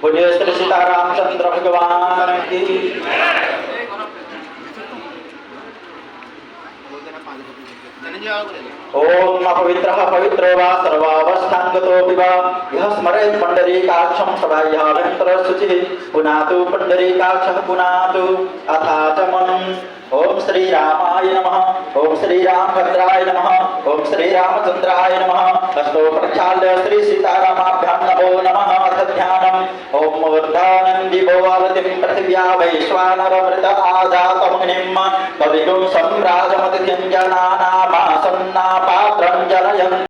पुण्य श्री सीतारामचंद्र भगवान की। ओम अपवित्रः पवित्रो वा सर्वावस्थांगतोऽपि वा यः स्मरेत् पुण्डरीकाक्षं सदाह्याभ्यन्तरशुचिः पुनातु पुण्डरीकाक्षः पुनातु अथाचमनम्। ओम श्री रामाय नमः। ओम श्री रामभद्राय नमः। ओम श्री रामचंद्राय नमः। हस्तो प्रक्षाल्य श्री सीतारामाभ्यां नमो नमः। अथ ध्यानम्। ओम मूर्धानन्दिभो अवतिं पृथिव्या वैश्वानरमृत आजातमुनिम् कविगुं सम्राजमतिथिं जनानामासन्नापात्रं जनयन्